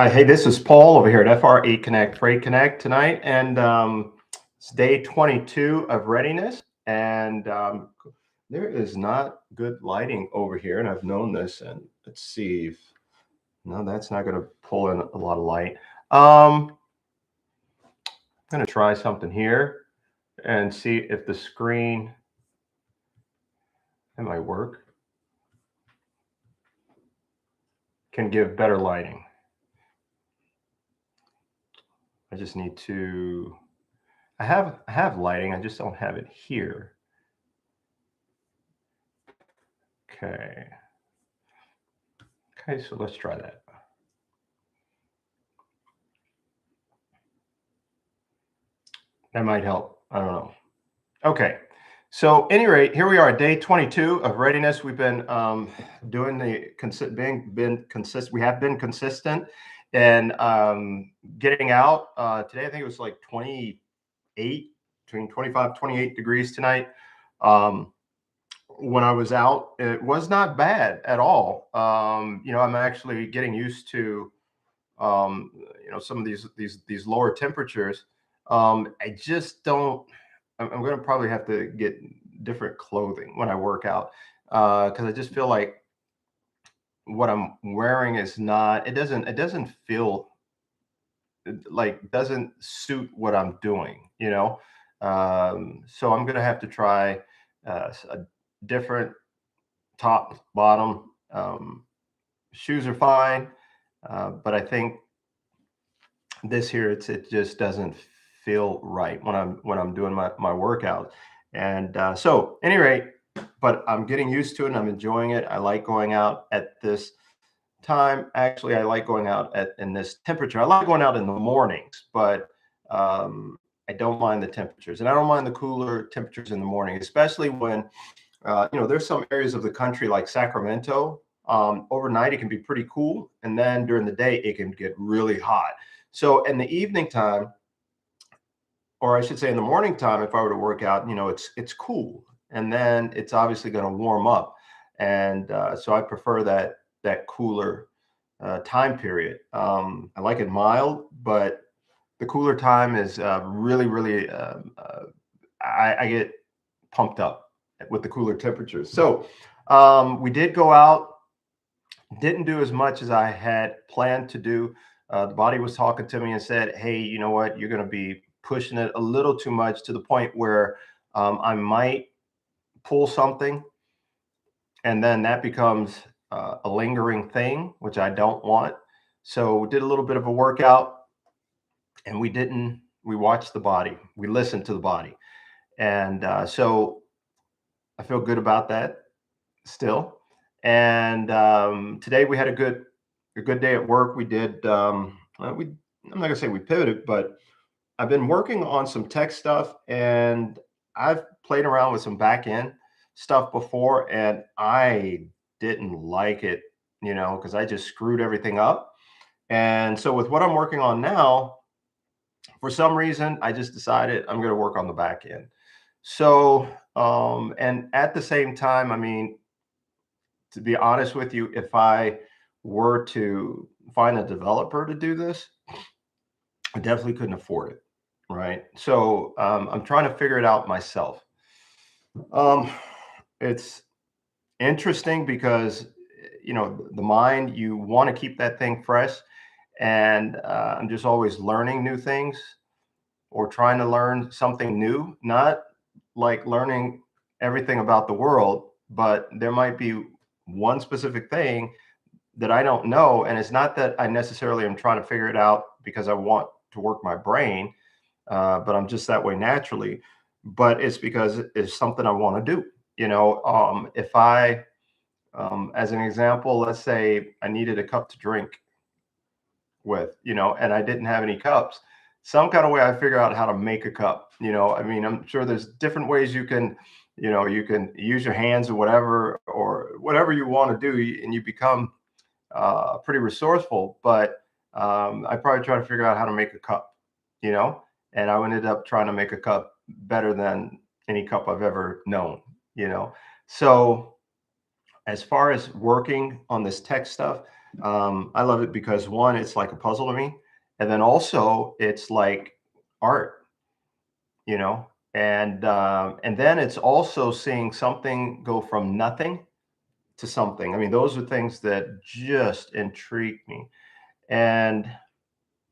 Hi, hey, this is Paul over here at FR8 Connect Freight Connect tonight, and it's day 22 of Readiness, and there is not good lighting over here, and I've known this, and let's see if, no, that's not going to pull in a lot of light. I'm going to try something here and see if the screen, that might work, can give better lighting. I just need to, I have lighting, I just don't have it here. Okay. Okay, so let's try that. That might help. I don't know. Okay. So, any rate, here we are, day 22 of Readiness. We've been doing been consistent. We have been consistent and getting out. Today, I think it was like 28, between 25, 28 degrees tonight. When I was out, it was not bad at all. I'm actually getting used to some of these lower temperatures. I just don't. I'm going to probably have to get different clothing when I work out because I just feel like what I'm wearing is not. It doesn't feel like doesn't suit what I'm doing. So I'm going to have to try a different top, bottom. Shoes are fine, but I think this here it just doesn't feel right when I'm doing my workout. And so any rate, but I'm getting used to it and I'm enjoying it. I like going out at this time. Actually, I like going out in this temperature. I like going out in the mornings, but I don't mind the temperatures, and I don't mind the cooler temperatures in the morning, especially when there's some areas of the country like Sacramento. Overnight, it can be pretty cool, and then during the day, it can get really hot. So in the evening time, or I should say in the morning time, if I were to work out, it's cool, and then it's obviously going to warm up, and so I prefer that cooler time period. I like it mild, but the cooler time is really, really. I get pumped up with the cooler temperatures. So we did go out, didn't do as much as I had planned to do. The body was talking to me and said, "Hey, you know what? You're going to be pushing it a little too much to the point where I might pull something, and then that becomes a lingering thing, which I don't want." So we did a little bit of a workout, and we didn't. We watched the body. We listened to the body, and so I feel good about that still. And today we had a good day at work. We did. I'm not gonna say we pivoted, but I've been working on some tech stuff, and I've played around with some back end stuff before, and I didn't like it, because I just screwed everything up. And so with what I'm working on now, for some reason, I just decided I'm going to work on the back end. So, and at the same time, I mean, to be honest with you, if I were to find a developer to do this, I definitely couldn't afford it. Right. So I'm trying to figure it out myself. Um, it's interesting because, the mind, you want to keep that thing fresh. And I'm just always learning new things or trying to learn something new, not like learning everything about the world, but there might be one specific thing that I don't know. And it's not that I necessarily am trying to figure it out because I want to work my brain, but I'm just that way naturally. But it's because it's something I want to do. If I, as an example, let's say I needed a cup to drink with, and I didn't have any cups. Some kind of way I figure out how to make a cup. I mean, I'm sure there's different ways you can use your hands or whatever you want to do, and you become pretty resourceful. But I probably try to figure out how to make a cup, you know, and I ended up trying to make a cup better than any cup I've ever known. So as far as working on this tech stuff, I love it because one, it's like a puzzle to me, and then also it's like art, you know, and then it's also seeing something go from nothing to something. I mean, those are things that just intrigue me, and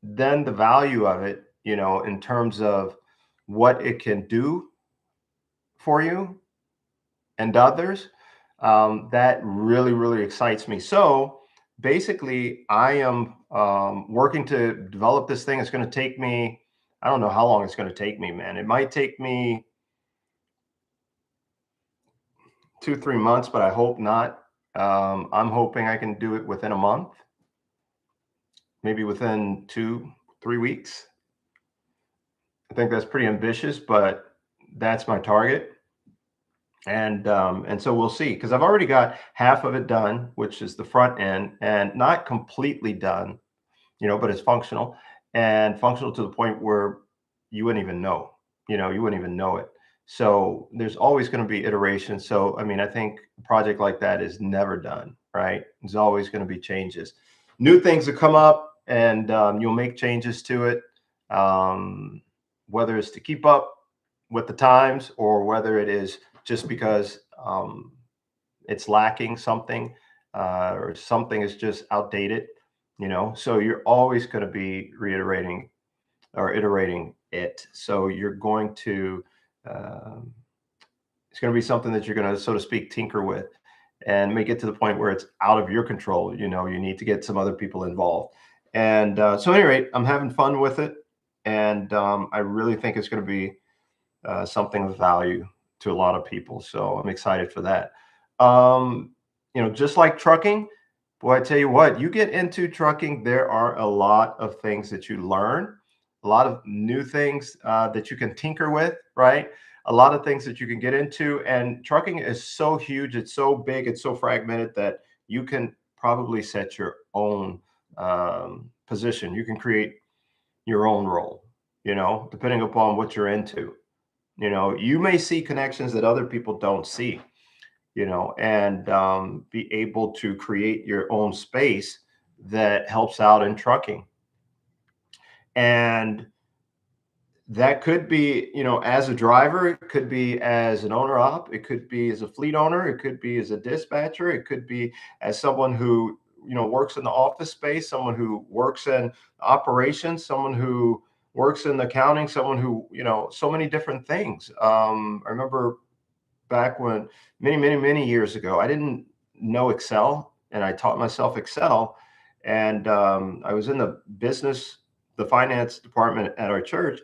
then the value of it, you know, in terms of what it can do for you and others, that really, really excites me. So basically, I am working to develop this thing. It's going to take me, I don't know how long it's going to take me, man. It might take me 2, 3 months, but I hope not. I'm hoping I can do it within a month, maybe within 2, 3 weeks. I think that's pretty ambitious, but that's my target. And so we'll see, because I've already got half of it done, which is the front end, and not completely done, you know, but it's functional, and functional to the point where you wouldn't even know, you know, you wouldn't even know it. So there's always going to be iteration. So I mean, I think a project like that is never done, right? There's always going to be changes, new things that come up, and you'll make changes to it, um, whether it's to keep up with the times or whether it is just because it's lacking something, or something is just outdated, you know. So you're always going to be reiterating or iterating it. So you're going to, um, it's going to be something that you're going to, so to speak, tinker with, and make it to the point where it's out of your control. You know, you need to get some other people involved. And so, at any rate, I'm having fun with it, and I really think it's going to be something of value to a lot of people. So I'm excited for that. You know, just like trucking, boy, I tell you what, you get into trucking, there are a lot of things that you learn, a lot of new things that you can tinker with, right? A lot of things that you can get into. And trucking is so huge, it's so big, it's so fragmented that you can probably set your own position. You can create your own role, you know, depending upon what you're into. You know, you may see connections that other people don't see, you know, and be able to create your own space that helps out in trucking. And that could be, you know, as a driver, it could be as an owner op, it could be as a fleet owner, it could be as a dispatcher, it could be as someone who, you know, works in the office space, someone who works in operations, someone who works in accounting, someone who, you know, so many different things. I remember back when, many years ago, I didn't know Excel, and I taught myself Excel. And I was in the business, the finance department at our church,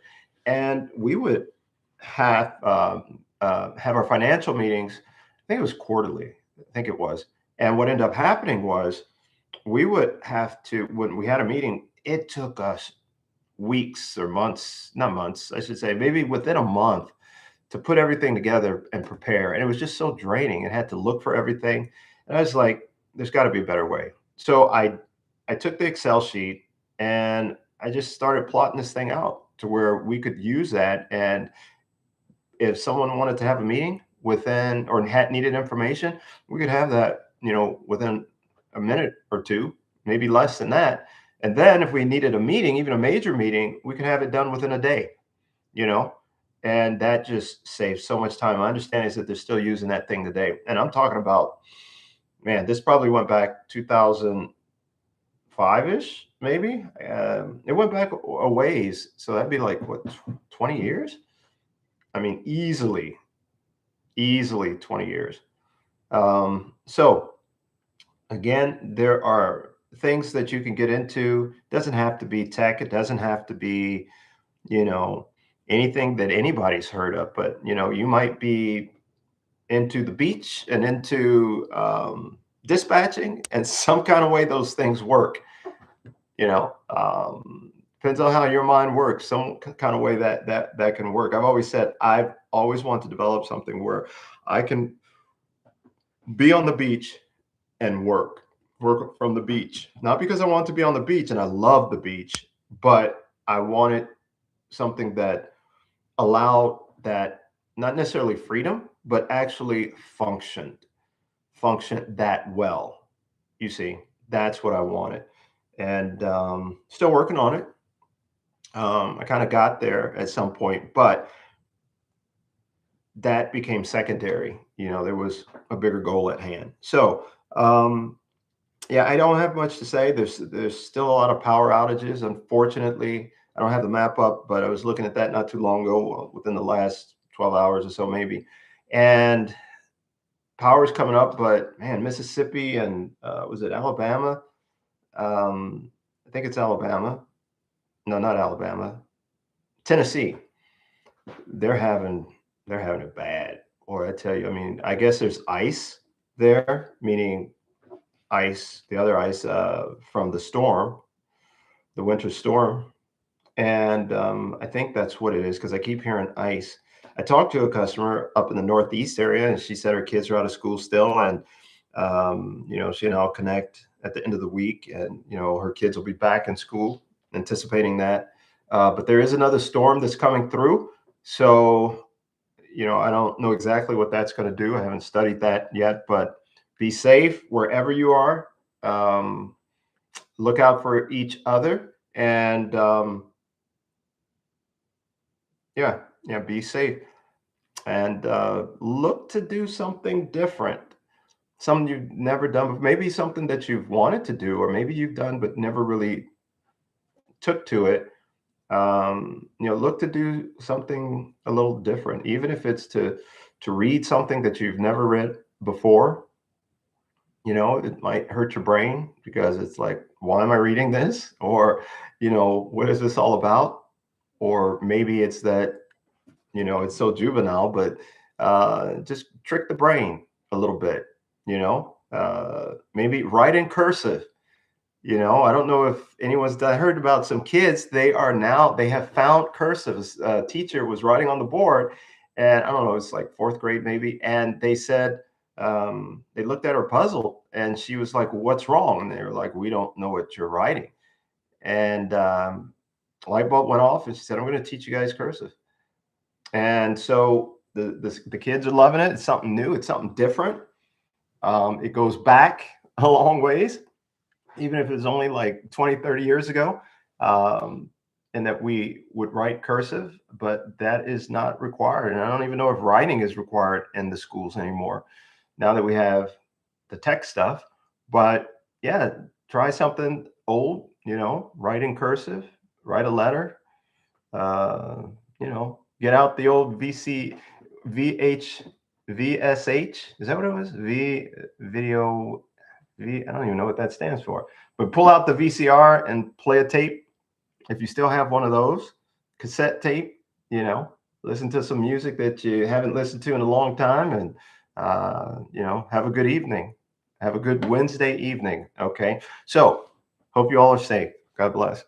and we would have our financial meetings. I think it was quarterly. I think it was. And what ended up happening was we would have to, when we had a meeting, it took us weeks or months, not months, I should say, maybe within a month, to put everything together and prepare. And it was just so draining. It had to look for everything. And I was like, there's got to be a better way. So I took the Excel sheet and I just started plotting this thing out to where we could use that. And if someone wanted to have a meeting within, or had needed information, we could have that, you know, within a minute or two, maybe less than that. And then if we needed a meeting, even a major meeting, we could have it done within a day, you know, and that just saves so much time. My understanding is that they're still using that thing today. And I'm talking about, man, this probably went back 2005-ish, maybe. It went back a ways. So that'd be like, what, 20 years? I mean, easily 20 years. So again, there are things that you can get into. It doesn't have to be tech. It doesn't have to be, you know, anything that anybody's heard of, but you know, you might be into the beach and into dispatching, and some kind of way those things work, you know. Depends on how your mind works, some kind of way that can work. I've always said I've always wanted to develop something where I can be on the beach and work from the beach, not because I want to be on the beach and I love the beach, but I wanted something that allowed that, not necessarily freedom, but actually function that well, you see. that's what I wanted. And still working on it. I kind of got there at some point, but that became secondary. You know, there was a bigger goal at hand. So, yeah, I don't have much to say. There's still a lot of power outages. Unfortunately, I don't have the map up, but I was looking at that not too long ago, within the last 12 hours or so, maybe. And power's coming up, but man, Mississippi and was it Alabama? I think it's Alabama. No, not Alabama. Tennessee. They're having they're having it bad. Or I tell you, I mean, I guess there's ice there, meaning ice, the other ice from the storm, the winter storm. And I think that's what it is because I keep hearing ice. I talked to a customer up in the Northeast area, and she said her kids are out of school still, and you know, she and I'll connect at the end of the week, and you know, her kids will be back in school, anticipating that. But there is another storm that's coming through, so you know, I don't know exactly what that's going to do. I haven't studied that yet, but be safe wherever you are. Um, look out for each other, and yeah, yeah, be safe, and look to do something different, something you've never done, but maybe something that you've wanted to do, or maybe you've done but never really took to it. You know, look to do something a little different, even if it's to read something that you've never read before. You know, it might hurt your brain because it's like, why am I reading this? Or, you know, what is this all about? Or maybe it's that, you know, it's so juvenile, but just trick the brain a little bit, you know, maybe write in cursive. You know, I don't know if anyone's I heard about some kids. They have found cursive. A teacher was writing on the board, and I don't know, it's like fourth grade maybe, and they said they looked at her puzzled, and she was like, "What's wrong?" And they were like, "We don't know what you're writing." And light bulb went off, and she said, "I'm going to teach you guys cursive." And so the kids are loving it. It's something new. It's something different. It goes back a long ways, even if it's only like 20, 30 years ago, um, and that we would write cursive, but that is not required. And I don't even know if writing is required in the schools anymore now that we have the tech stuff. But yeah, try something old, you know, write in cursive, write a letter, uh, you know, get out the old VH, VSH. Is that what it was? Video I don't even know what that stands for. But pull out the VCR and play a tape. If you still have one of those, cassette tape, you know, listen to some music that you haven't listened to in a long time, and you know, have a good evening. Have a good Wednesday evening. Okay. So hope you all are safe. God bless.